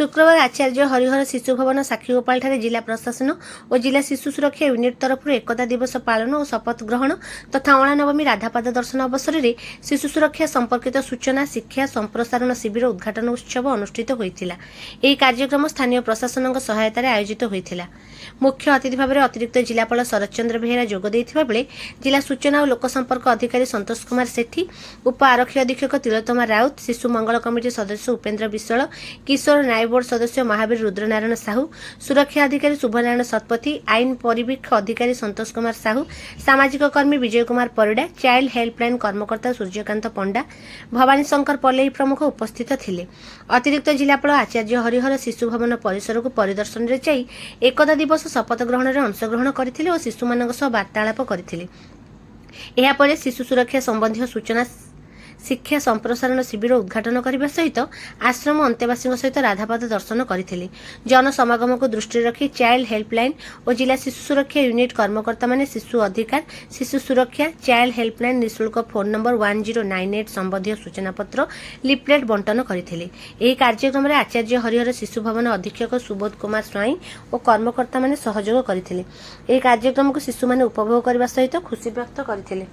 शुक्रवार आचार्य हरिहर शिशु भवन साक्षीगोपाल जिला प्रशासन और जिला शिशु सुरक्षा यूनिट तरफ एकता दिवस पालन और शपथ ग्रहण तथा अणा नवमी राधापाद दर्शन अवसर में शिशु सुरक्षा संपर्कित सूचना शिक्षा संप्रसारण शिविर उद्घाटन उत्सव अनुष्ठित होता। यह कार्यक्रम स्थानीय प्रशासन सहायतार आयोजित होता। मुख्य अतिथि भाव में अतिरिक्त जिलापाल शरद चंद्र बेहेरा जोग देइथिबा बेले जिला सूचना और लोकसंपर्क अधिकारी संतोष कुमार सेठी, उप आरक्षी अधीक्षक तिलोत्तमा राउत, शिशु मंगल कमिटी सदस्य उपेन्द्र विश्वाल, किशोर न्याय बोर्ड सदस्य महावीर रुद्रनारायण साहू, सुरक्षा अधिकारी शुभनारायण शतपथी, आईन परिवीक्षक अधिकारी संतोष कुमार साहू, सामाजिक कर्मी विजय कुमार परिडा, चाइल्ड हेल्पलाइन कर्मकर्ता सूर्यकांत पंडा, भवानी शंकर पल्लई प्रमुख उपस्थित थिले। अतिरिक्त जिलापाल आचार्य हरिहर शिशु भवन परिसर को परिदर्शन रे जाई एकता दिवस शपथ ग्रहण में अंशग्रहण करथिले और शिशु मानक सह वार्तालाप करथिले। एहा परे शिशु सुरक्षा संबंधी सूचना शिक्षा संप्रसारण शिविर उद्घाटन करने सहित आश्रम अंतेवासी सहित राधापाद दर्शन करथिले। जनसमागम को दृष्टि रखी चाइल्ड हेल्पलाइन और जिला शिशु सुरक्षा यूनिट कर्मकर्ता माने शिशु अधिकार, शिशु सुरक्षा, चाइल्ड हेल्पलाइन निःशुल्क फोन नंबर 1098 संबंधी सूचना पत्र लिपलेट बंटन करथिले। एही कार्यक्रम में आचार्य हरिहर शिशु भवन अधीक्षक सुबोध कुमार स्वाई और कर्मकर्ता माने सहयोग करथिले। एही कार्यक्रम को शिशु माने उपभोग करने सहित खुशी व्यक्त करथिले।